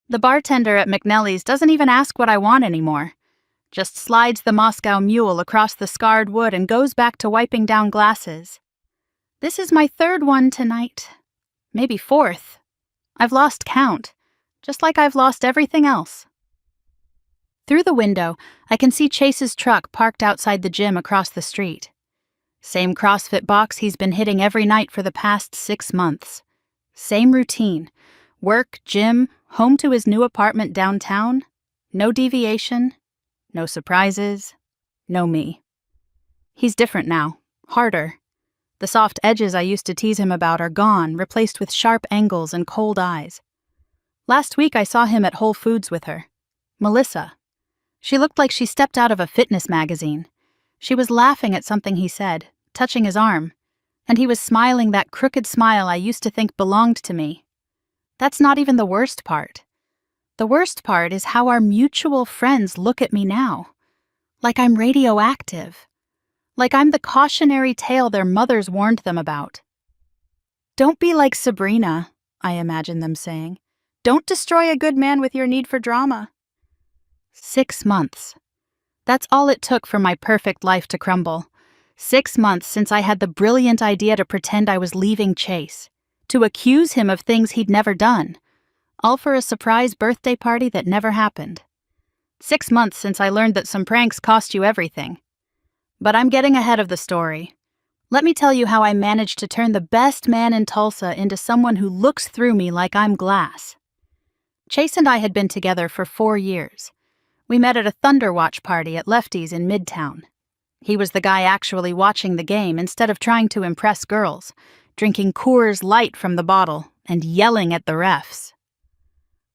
The bartender at McNelly's doesn't even ask what I want anymore. Just slides the Moscow Mule across the scarred wood and goes back to wiping down glasses. This is my third one tonight. Maybe fourth. I've lost count, just like I've lost everything else. Through the window, I can see Chase's truck parked outside the gym across the street. Same CrossFit box he's been hitting every night for the past 6 months. Same routine. Work, gym, home to his new apartment downtown. No deviation. No surprises. No me. He's different now. Harder. The soft edges I used to tease him about are gone, replaced with sharp angles and cold eyes. Last week I saw him at Whole Foods with her. Melissa. She looked like she stepped out of a fitness magazine. She was laughing at something he said, touching his arm, and he was smiling that crooked smile I used to think belonged to me. That's not even the worst part. The worst part is how our mutual friends look at me now. Like I'm radioactive. Like I'm the cautionary tale their mothers warned them about. Don't be like Sabrina, I imagine them saying. Don't destroy a good man with your need for drama. 6 months. That's all it took for my perfect life to crumble. 6 months since I had the brilliant idea to pretend I was leaving Chase, to accuse him of things he'd never done, all for a surprise birthday party that never happened. 6 months since I learned that some pranks cost you everything. But I'm getting ahead of the story. Let me tell you how I managed to turn the best man in Tulsa into someone who looks through me like I'm glass. Chase and I had been together for 4 years. We met at a Thunder Watch party at Lefty's in Midtown. He was the guy actually watching the game instead of trying to impress girls, drinking Coors Light from the bottle and yelling at the refs.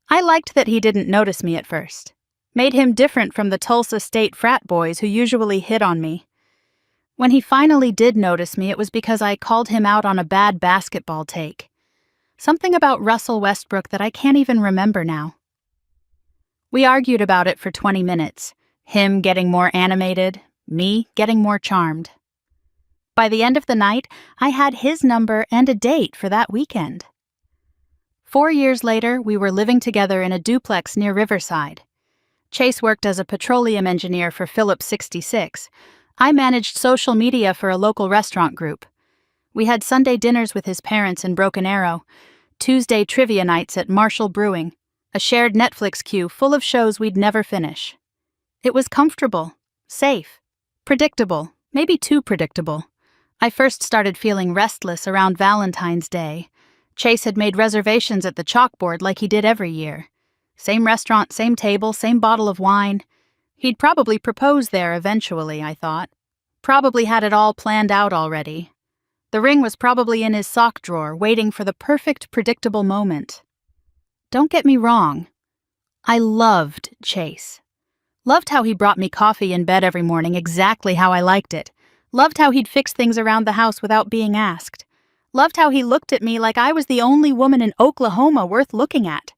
I liked that he didn't notice me at first. Made him different from the Tulsa State frat boys who usually hit on me. When he finally did notice me, it was because I called him out on a bad basketball take. Something about Russell Westbrook that I can't even remember now. We argued about it for 20 minutes, him getting more animated, me getting more charmed. By the end of the night, I had his number and a date for that weekend. 4 years later, we were living together in a duplex near Riverside. Chase worked as a petroleum engineer for Phillips 66. I managed social media for a local restaurant group. We had Sunday dinners with his parents in Broken Arrow, Tuesday trivia nights at Marshall Brewing, a shared Netflix queue full of shows we'd never finish. It was comfortable, safe, predictable, maybe too predictable. I first started feeling restless around Valentine's Day. Chase had made reservations at the chalkboard like he did every year. Same restaurant, same table, same bottle of wine. He'd probably propose there eventually, I thought. Probably had it all planned out already. The ring was probably in his sock drawer, waiting for the perfect, predictable moment. Don't get me wrong. I loved Chase. Loved how he brought me coffee in bed every morning exactly how I liked it. Loved how he'd fix things around the house without being asked. Loved how he looked at me like I was the only woman in Oklahoma worth looking at.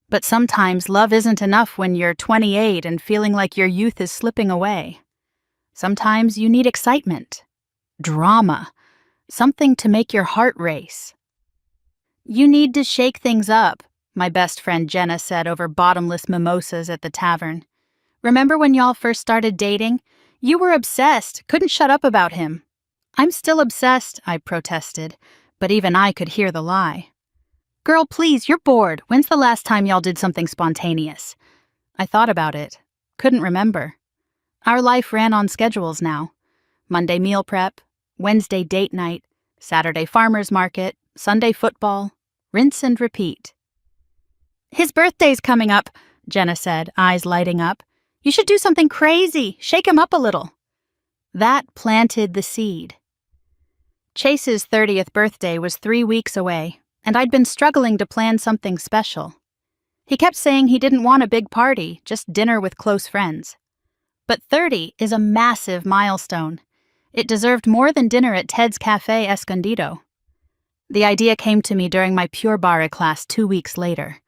But sometimes love isn't enough when you're 28 and feeling like your youth is slipping away. Sometimes you need excitement, drama, something to make your heart race. You need to shake things up, my best friend Jenna said over bottomless mimosas at the tavern. Remember when y'all first started dating? You were obsessed, couldn't shut up about him. I'm still obsessed, I protested, but even I could hear the lie. Girl, please, you're bored. When's the last time y'all did something spontaneous? I thought about it. Couldn't remember. Our life ran on schedules now. Monday meal prep, Wednesday date night, Saturday farmer's market, Sunday football, rinse and repeat. His birthday's coming up, Jenna said, eyes lighting up. You should do something crazy. Shake him up a little. That planted the seed. Chase's 30th birthday was 3 weeks away, and I'd been struggling to plan something special. He kept saying he didn't want a big party, just dinner with close friends. But 30 is a massive milestone. It deserved more than dinner at Ted's Cafe Escondido. The idea came to me during my Pure Barre class 2 weeks later.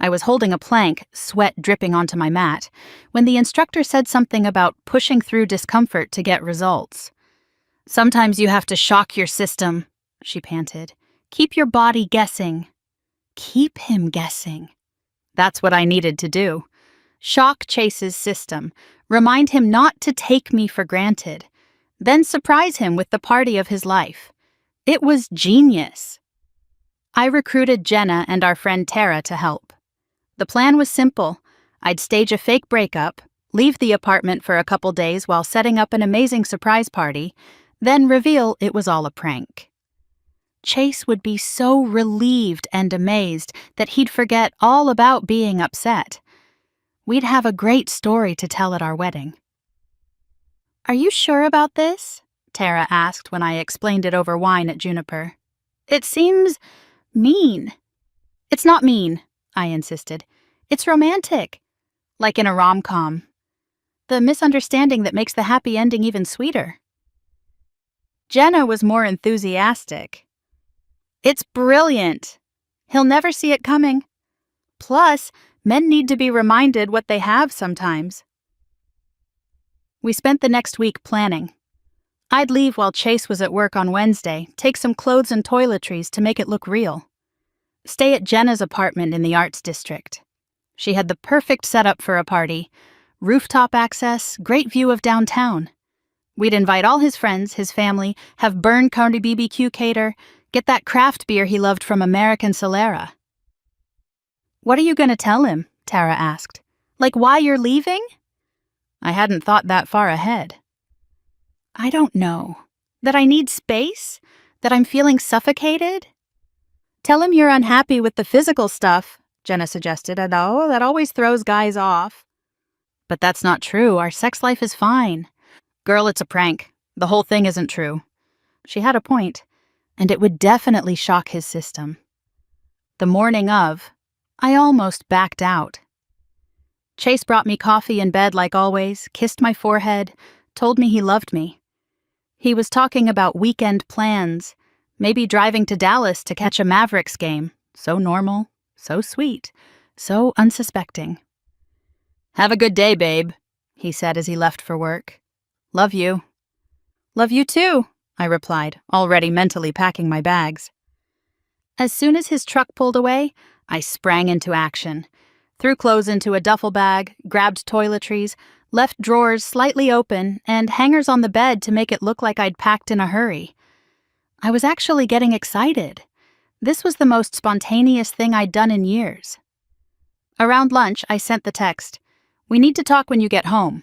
I was holding a plank, sweat dripping onto my mat, when the instructor said something about pushing through discomfort to get results. Sometimes you have to shock your system, she panted. Keep your body guessing. Keep him guessing. That's what I needed to do. Shock Chase's system, remind him not to take me for granted, then surprise him with the party of his life. It was genius. I recruited Jenna and our friend Tara to help. The plan was simple. I'd stage a fake breakup, leave the apartment for a couple days while setting up an amazing surprise party, then reveal it was all a prank. Chase would be so relieved and amazed that he'd forget all about being upset. We'd have a great story to tell at our wedding. "Are you sure about this?" Tara asked when I explained it over wine at Juniper. "It seems mean." "It's not mean," I insisted. "It's romantic, like in a rom-com. The misunderstanding that makes the happy ending even sweeter." Jenna was more enthusiastic. "It's brilliant. He'll never see it coming. Plus, men need to be reminded what they have sometimes." We spent the next week planning. I'd leave while Chase was at work on Wednesday, take some clothes and toiletries to make it look real. Stay at Jenna's apartment in the Arts District. She had the perfect setup for a party. Rooftop access, great view of downtown. We'd invite all his friends, his family, have Burn County BBQ cater, get that craft beer he loved from American Solera. "What are you going to tell him?" Tara asked. "Like why you're leaving?" I hadn't thought that far ahead. "I don't know. That I need space? That I'm feeling suffocated?" "Tell him you're unhappy with the physical stuff," Jenna suggested. "And oh, that always throws guys off." "But that's not true. Our sex life is fine." "Girl, it's a prank. The whole thing isn't true." She had a point, and it would definitely shock his system. The morning of, I almost backed out. Chase brought me coffee in bed like always, kissed my forehead, told me he loved me. He was talking about weekend plans, maybe driving to Dallas to catch a Mavericks game. So normal, so sweet, so unsuspecting. "Have a good day, babe," he said as he left for work. "Love you." "Love you too," I replied, already mentally packing my bags. As soon as his truck pulled away, I sprang into action. Threw clothes into a duffel bag, grabbed toiletries, left drawers slightly open, and hangers on the bed to make it look like I'd packed in a hurry. I was actually getting excited. This was the most spontaneous thing I'd done in years. Around lunch, I sent the text, "We need to talk when you get home."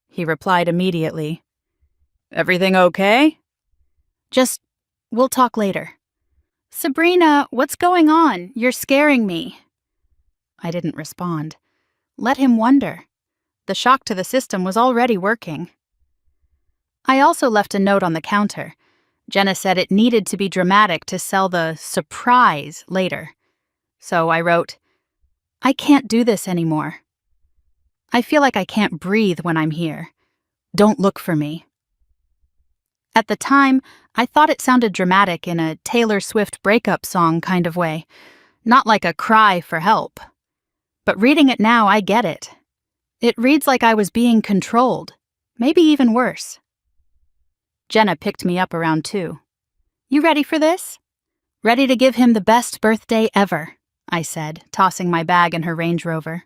He replied immediately. "Everything okay?" "Just, we'll talk later." "Sabrina, what's going on? You're scaring me." I didn't respond. Let him wonder. The shock to the system was already working. I also left a note on the counter. Jenna said it needed to be dramatic to sell the surprise later. So I wrote, "I can't do this anymore. I feel like I can't breathe when I'm here. Don't look for me." At the time, I thought it sounded dramatic in a Taylor Swift breakup song kind of way, not like a cry for help. But reading it now, I get it. It reads like I was being controlled, maybe even worse. Jenna picked me up around 2. "You ready for this?" "Ready to give him the best birthday ever," I said, tossing my bag in her Range Rover.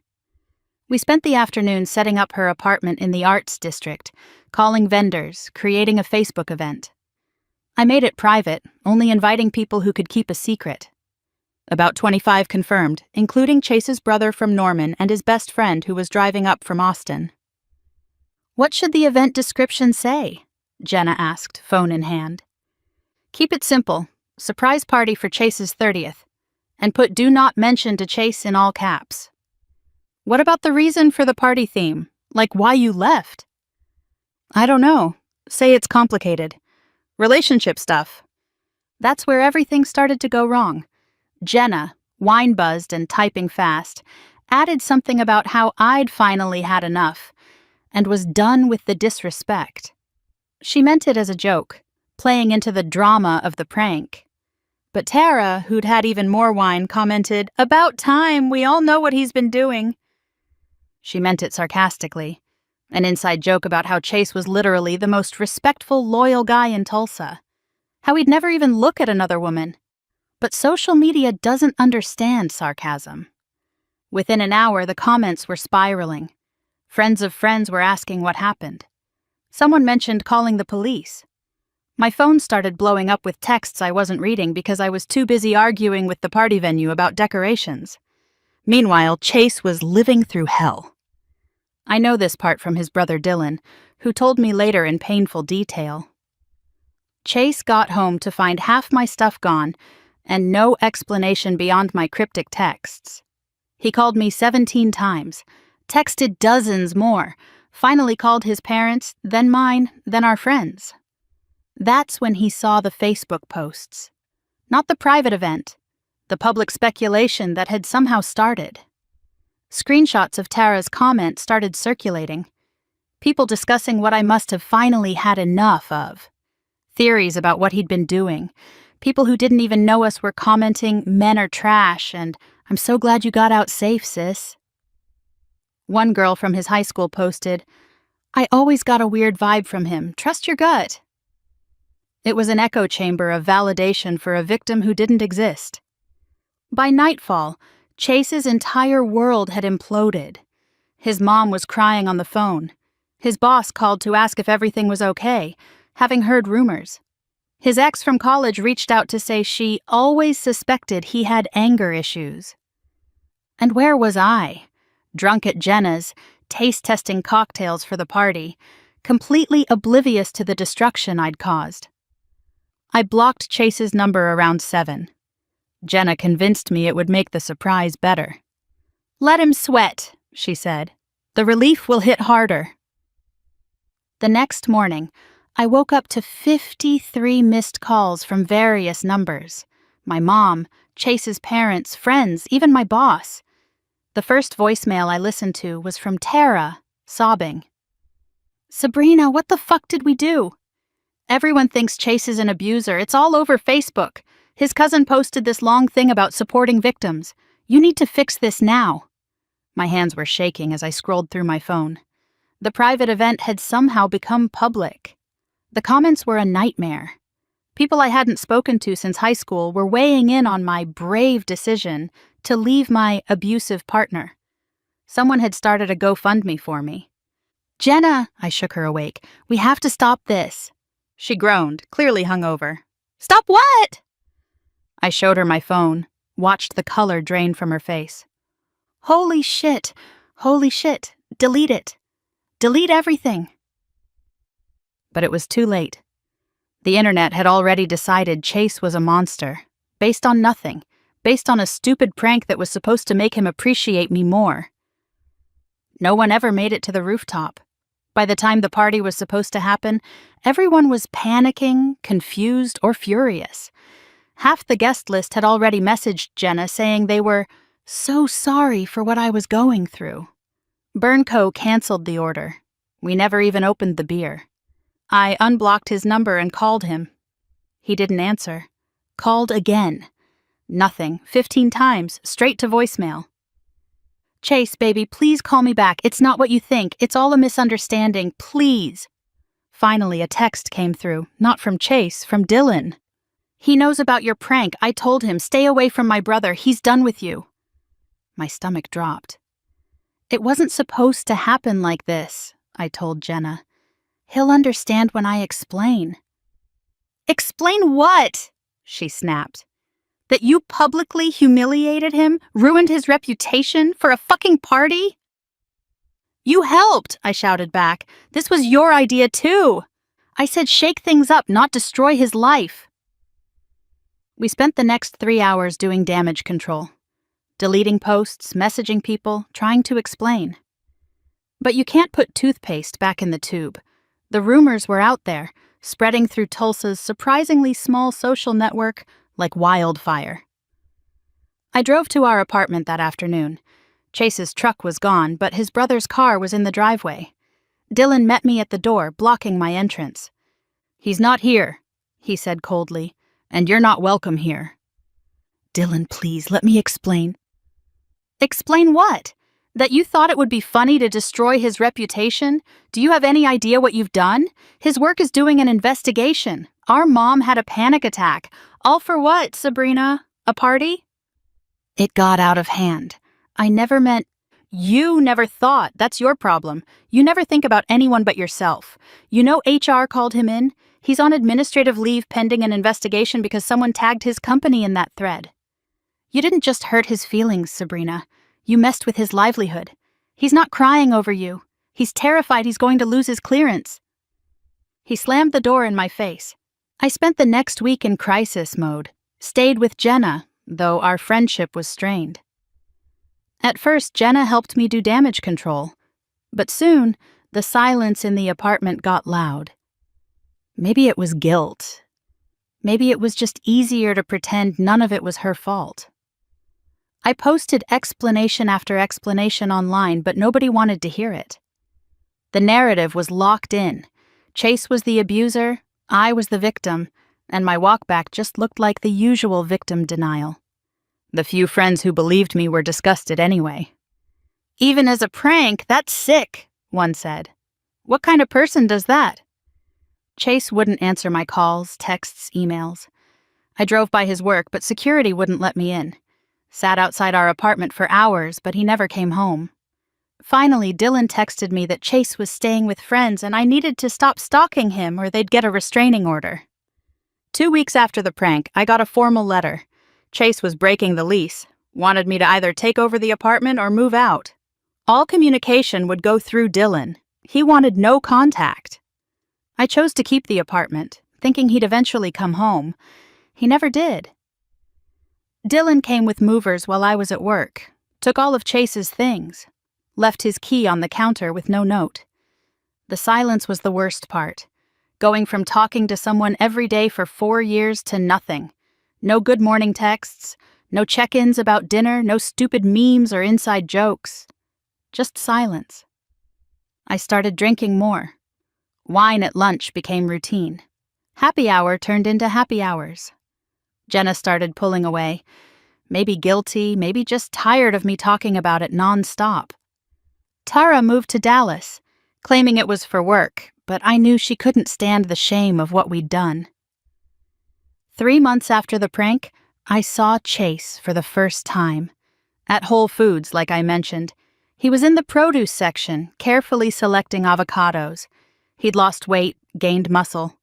We spent the afternoon setting up her apartment in the Arts District, calling vendors, creating a Facebook event. I made it private, only inviting people who could keep a secret. About 25 confirmed, including Chase's brother from Norman and his best friend who was driving up from Austin. "What should the event description say?" Jenna asked, phone in hand. "Keep it simple. Surprise party for Chase's 30th. And put 'do not mention' to Chase in all caps." "What about the reason for the party theme? Like why you left?" "I don't know. Say it's complicated. Relationship stuff." That's where everything started to go wrong. Jenna, wine-buzzed and typing fast, added something about how I'd finally had enough and was done with the disrespect. She meant it as a joke, playing into the drama of the prank. But Tara, who'd had even more wine, commented, "About time, we all know what he's been doing." She meant it sarcastically, an inside joke about how Chase was literally the most respectful, loyal guy in Tulsa, how he'd never even look at another woman. But social media doesn't understand sarcasm. Within an hour, the comments were spiraling. Friends of friends were asking what happened. Someone mentioned calling the police. My phone started blowing up with texts I wasn't reading because I was too busy arguing with the party venue about decorations. Meanwhile, Chase was living through hell. I know this part from his brother Dylan, who told me later in painful detail. Chase got home to find half my stuff gone and no explanation beyond my cryptic texts. He called me 17 times, texted dozens more, finally called his parents, then mine, then our friends. That's when he saw the Facebook posts. Not the private event, the public speculation that had somehow started. Screenshots of Tara's comment started circulating. People discussing what I must have finally had enough of. Theories about what he'd been doing. People who didn't even know us were commenting, "Men are trash," and "I'm so glad you got out safe, sis." One girl from his high school posted, "I always got a weird vibe from him. Trust your gut." It was an echo chamber of validation for a victim who didn't exist. By nightfall, Chase's entire world had imploded. His mom was crying on the phone. His boss called to ask if everything was okay, having heard rumors. His ex from college reached out to say she always suspected he had anger issues. And where was I? Drunk at Jenna's, taste-testing cocktails for the party, completely oblivious to the destruction I'd caused. I blocked Chase's number around 7. Jenna convinced me it would make the surprise better. "Let him sweat," she said. "The relief will hit harder." The next morning, I woke up to 53 missed calls from various numbers. My mom, Chase's parents, friends, even my boss. The first voicemail I listened to was from Tara, sobbing. "Sabrina, what the fuck did we do? Everyone thinks Chase is an abuser. It's all over Facebook. His cousin posted this long thing about supporting victims. You need to fix this now." My hands were shaking as I scrolled through my phone. The private event had somehow become public. The comments were a nightmare. People I hadn't spoken to since high school were weighing in on my brave decision to leave my abusive partner. Someone had started a GoFundMe for me. "Jenna," I shook her awake, "we have to stop this." She groaned, clearly hungover. "Stop what?" I showed her my phone, watched the color drain from her face. Holy shit, delete it. Delete everything." But it was too late. The internet had already decided Chase was a monster, based on nothing, based on a stupid prank that was supposed to make him appreciate me more. No one ever made it to the rooftop. By the time the party was supposed to happen, everyone was panicking, confused, or furious. Half the guest list had already messaged Jenna saying they were so sorry for what I was going through. Burnco canceled the order. We never even opened the beer. I unblocked his number and called him. He didn't answer. Called again. Nothing. 15 times, straight to voicemail. "Chase, baby, please call me back. It's not what you think. It's all a misunderstanding. Please." Finally, a text came through, not from Chase, from Dylan. "He knows about your prank. I told him, stay away from my brother. He's done with you." My stomach dropped. "It wasn't supposed to happen like this," I told Jenna. "He'll understand when I explain." "Explain what?" she snapped. "That you publicly humiliated him, ruined his reputation for a fucking party?" "You helped," I shouted back. "This was your idea too. I said shake things up, not destroy his life." We spent the next 3 hours doing damage control. Deleting posts, messaging people, trying to explain. But you can't put toothpaste back in the tube. The rumors were out there, spreading through Tulsa's surprisingly small social network like wildfire. I drove to our apartment that afternoon. Chase's truck was gone, but his brother's car was in the driveway. Dylan met me at the door, blocking my entrance. "He's not here," he said coldly, "and you're not welcome here." "Dylan, please, let me explain." "Explain what? That you thought it would be funny to destroy his reputation? Do you have any idea what you've done? His work is doing an investigation. Our mom had a panic attack. All for what, Sabrina? A party?" It got out of hand. I never meant. You never thought. That's your problem. You never think about anyone but yourself. You know HR called him in? He's on administrative leave pending an investigation because someone tagged his company in that thread. You didn't just hurt his feelings, Sabrina. You messed with his livelihood. He's not crying over you. He's terrified he's going to lose his clearance. He slammed the door in my face. I spent the next week in crisis mode, stayed with Jenna, though our friendship was strained. At first, Jenna helped me do damage control, but soon, the silence in the apartment got loud. Maybe it was guilt. Maybe it was just easier to pretend none of it was her fault. I posted explanation after explanation online, but nobody wanted to hear it. The narrative was locked in. Chase was the abuser, I was the victim, and my walkback just looked like the usual victim denial. The few friends who believed me were disgusted anyway. Even as a prank, that's sick, one said. What kind of person does that? Chase wouldn't answer my calls, texts, emails. I drove by his work, but security wouldn't let me in. Sat outside our apartment for hours, but he never came home. Finally, Dylan texted me that Chase was staying with friends and I needed to stop stalking him or they'd get a restraining order. 2 weeks after the prank, I got a formal letter. Chase was breaking the lease, wanted me to either take over the apartment or move out. All communication would go through Dylan. He wanted no contact. I chose to keep the apartment, thinking he'd eventually come home. He never did. Dylan came with movers while I was at work, took all of Chase's things, left his key on the counter with no note. The silence was the worst part, going from talking to someone every day for 4 years to nothing. No good morning texts, no check-ins about dinner, no stupid memes or inside jokes. Just silence. I started drinking more. Wine at lunch became routine. Happy hour turned into happy hours. Jenna started pulling away. Maybe guilty, maybe just tired of me talking about it non-stop. Tara moved to Dallas, claiming it was for work, but I knew she couldn't stand the shame of what we'd done. 3 months after the prank, I saw Chase for the first time. At Whole Foods, like I mentioned. He was in the produce section, carefully selecting avocados. He'd lost weight, gained muscle.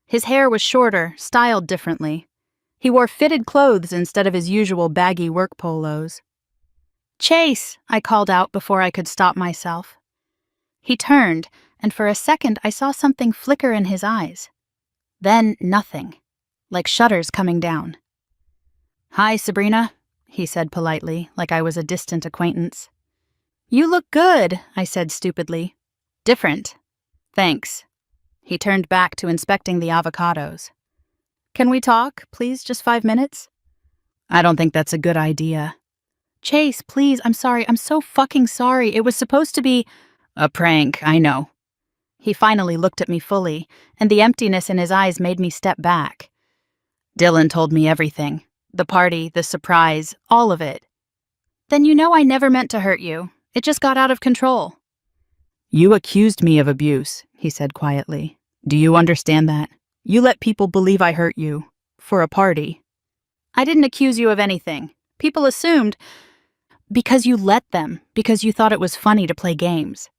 His hair was shorter, styled differently. He wore fitted clothes instead of his usual baggy work polos. "Chase," I called out before I could stop myself. He turned, and for a second I saw something flicker in his eyes. Then nothing, like shutters coming down. "Hi, Sabrina," he said politely, like I was a distant acquaintance. "You look good," I said stupidly. "Different." "Thanks." He turned back to inspecting the avocados. "Can we talk, please, just 5 minutes?" "I don't think that's a good idea." "Chase, please, I'm sorry, I'm so fucking sorry. It was supposed to be—" "A prank, I know." He finally looked at me fully, and the emptiness in his eyes made me step back. "Dylan told me everything. The party, the surprise, all of it." "Then you know I never meant to hurt you. It just got out of control." "You accused me of abuse," he said quietly. "Do you understand that? You let people believe I hurt you. For a party." "I didn't accuse you of anything. People assumed—" "Because you let them. Because you thought it was funny to play games."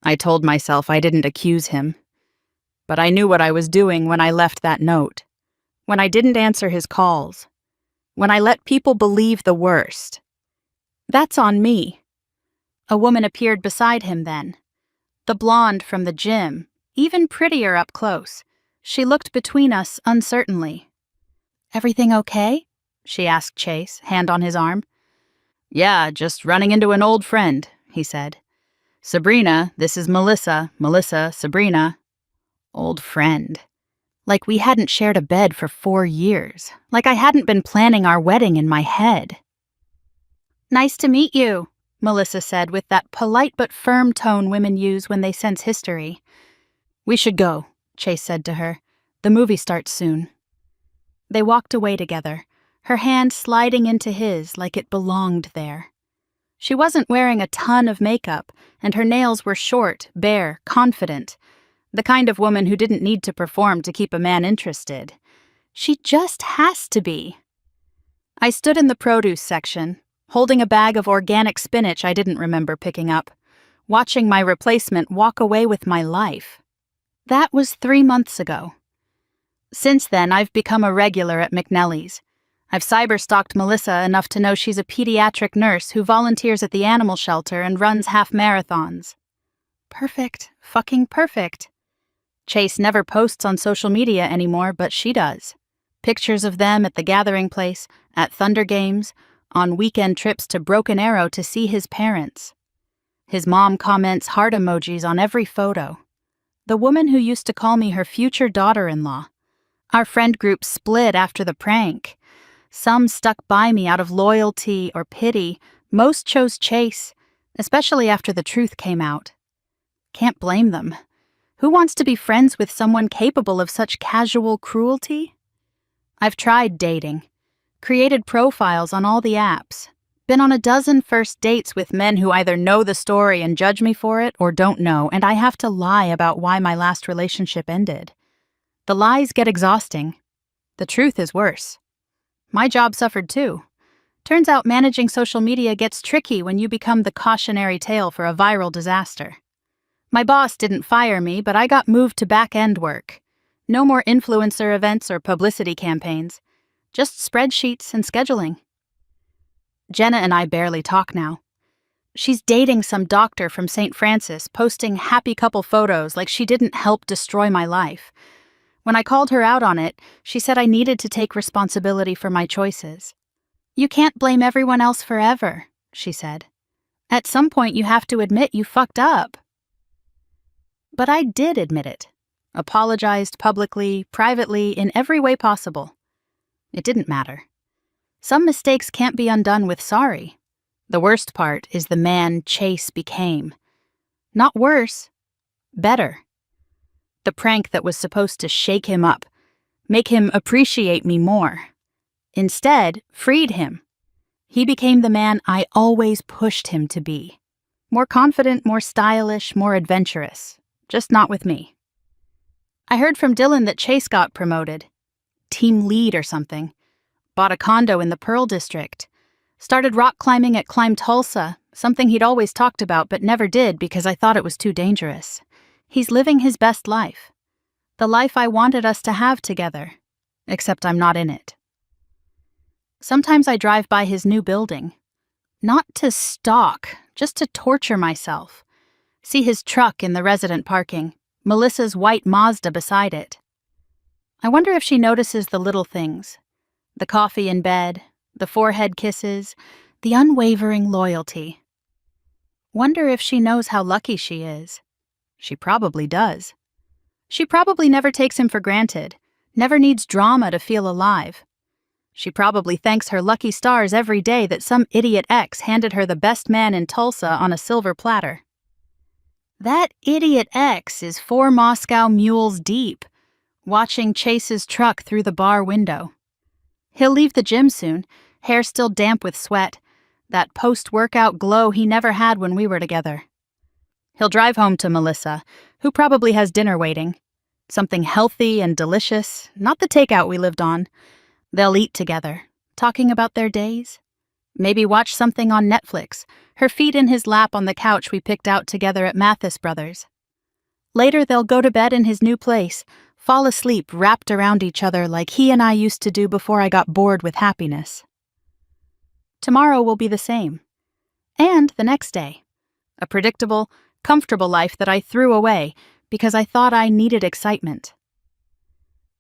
I told myself I didn't accuse him. But I knew what I was doing when I left that note. When I didn't answer his calls. When I let people believe the worst. That's on me. A woman appeared beside him then. The blonde from the gym, even prettier up close. She looked between us uncertainly. "Everything okay?" she asked Chase, hand on his arm. "Yeah, just running into an old friend," he said. "Sabrina, this is Melissa. Melissa, Sabrina." Old friend. Like we hadn't shared a bed for 4 years. Like I hadn't been planning our wedding in my head. "Nice to meet you," Melissa said with that polite but firm tone women use when they sense history. "We should go," Chase said to her. "The movie starts soon." They walked away together, her hand sliding into his like it belonged there. She wasn't wearing a ton of makeup, and her nails were short, bare, confident. The kind of woman who didn't need to perform to keep a man interested. She just has to be. I stood in the produce section. holding a bag of organic spinach I didn't remember picking up, watching my replacement walk away with my life. That was 3 months ago. Since then, I've become a regular at McNelly's. I've cyberstalked Melissa enough to know she's a pediatric nurse who volunteers at the animal shelter and runs half marathons. Perfect. Fucking perfect. Chase never posts on social media anymore, but she does. Pictures of them at the gathering place, at Thunder games, on weekend trips to Broken Arrow to see his parents. His mom comments heart emojis on every photo. The woman who used to call me her future daughter-in-law. Our friend group split after the prank. Some stuck by me out of loyalty or pity. Most chose Chase, especially after the truth came out. Can't blame them. Who wants to be friends with someone capable of such casual cruelty? I've tried dating, created profiles on all the apps, been on a dozen first dates with men who either know the story and judge me for it or don't know, and I have to lie about why my last relationship ended. The lies get exhausting. The truth is worse. My job suffered too. Turns out managing social media gets tricky when you become the cautionary tale for a viral disaster. My boss didn't fire me, but I got moved to back-end work. No more influencer events or publicity campaigns. Just spreadsheets and scheduling. Jenna and I barely talk now. She's dating some doctor from St. Francis, posting happy couple photos like she didn't help destroy my life. When I called her out on it, she said I needed to take responsibility for my choices. You can't blame everyone else forever, she said. At some point you have to admit you fucked up. But I did admit it. Apologized publicly, privately, in every way possible. It didn't matter. Some mistakes can't be undone with sorry. The worst part is the man Chase became. Not worse, better. The prank that was supposed to shake him up, make him appreciate me more, instead freed him. He became the man I always pushed him to be. More confident, more stylish, more adventurous. Just not with me. I heard from Dylan that Chase got promoted. Team lead or something. Bought a condo in the Pearl District. Started rock climbing at Climb Tulsa, something he'd always talked about but never did because I thought it was too dangerous. He's living his best life. The life I wanted us to have together. Except I'm not in it. Sometimes I drive by his new building. Not to stalk, just to torture myself. See his truck in the resident parking, Melissa's white Mazda beside it. I wonder if she notices the little things. The coffee in bed, the forehead kisses, the unwavering loyalty. Wonder if she knows how lucky she is. She probably does. She probably never takes him for granted, never needs drama to feel alive. She probably thanks her lucky stars every day that some idiot ex handed her the best man in Tulsa on a silver platter. That idiot ex is 4 Moscow mules deep, watching Chase's truck through the bar window. He'll leave the gym soon, hair still damp with sweat, that post-workout glow he never had when we were together. He'll drive home to Melissa, who probably has dinner waiting. Something healthy and delicious, not the takeout we lived on. They'll eat together, talking about their days. Maybe watch something on Netflix, her feet in his lap on the couch we picked out together at Mathis Brothers. Later they'll go to bed in his new place, fall asleep wrapped around each other like he and I used to do before I got bored with happiness. Tomorrow will be the same. And the next day. A predictable, comfortable life that I threw away because I thought I needed excitement.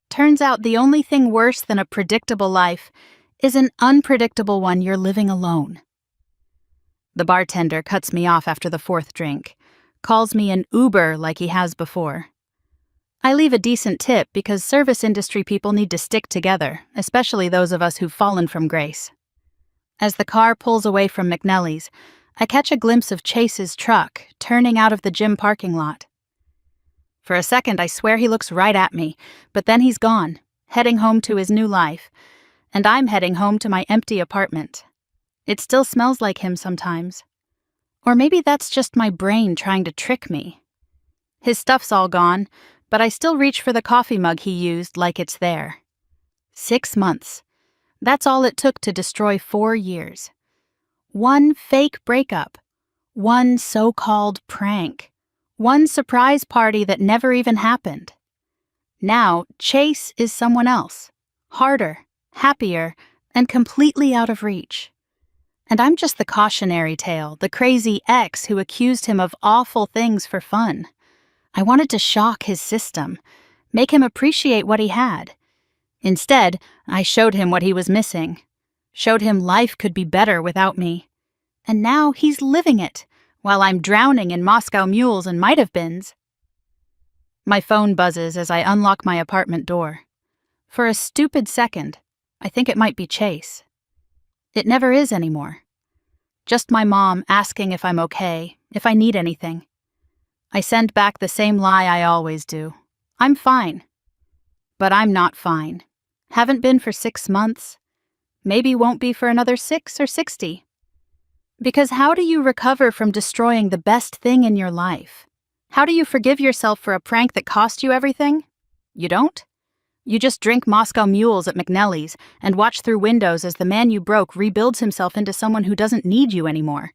Turns out the only thing worse than a predictable life is an unpredictable one you're living alone. The bartender cuts me off after the 4th drink, calls me an Uber like he has before. I leave a decent tip because service industry people need to stick together, especially those of us who've fallen from grace. As the car pulls away from McNelly's, I catch a glimpse of Chase's truck turning out of the gym parking lot. For a second, I swear he looks right at me, but then he's gone, heading home to his new life, and I'm heading home to my empty apartment. It still smells like him sometimes. Or maybe that's just my brain trying to trick me. His stuff's all gone, but I still reach for the coffee mug he used like it's there. 6 months. That's all it took to destroy 4 years. One fake breakup. One so-called prank. One surprise party that never even happened. Now, Chase is someone else. Harder, happier, and completely out of reach. And I'm just the cautionary tale, the crazy ex who accused him of awful things for fun. I wanted to shock his system, make him appreciate what he had. Instead, I showed him what he was missing. Showed him life could be better without me. And now he's living it, while I'm drowning in Moscow mules and might-have-beens. My phone buzzes as I unlock my apartment door. For a stupid second, I think it might be Chase. It never is anymore. Just my mom asking if I'm okay, if I need anything. I send back the same lie I always do. I'm fine. But I'm not fine. Haven't been for 6 months. Maybe won't be for another 6 or 60. Because how do you recover from destroying the best thing in your life? How do you forgive yourself for a prank that cost you everything? You don't? You just drink Moscow mules at McNelly's and watch through windows as the man you broke rebuilds himself into someone who doesn't need you anymore.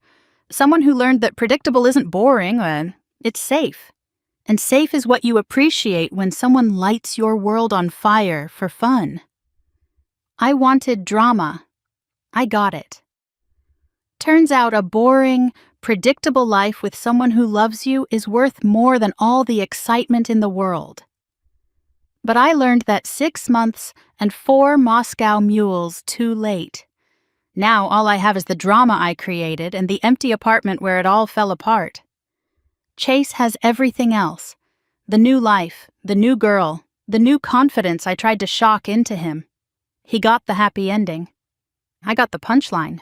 Someone who learned that predictable isn't boring, it's safe. And safe is what you appreciate when someone lights your world on fire for fun. I wanted drama. I got it. Turns out a boring, predictable life with someone who loves you is worth more than all the excitement in the world. But I learned that 6 months and 4 Moscow mules too late. Now all I have is the drama I created and the empty apartment where it all fell apart. Chase has everything else. The new life, the new girl, the new confidence I tried to shock into him. He got the happy ending. I got the punchline.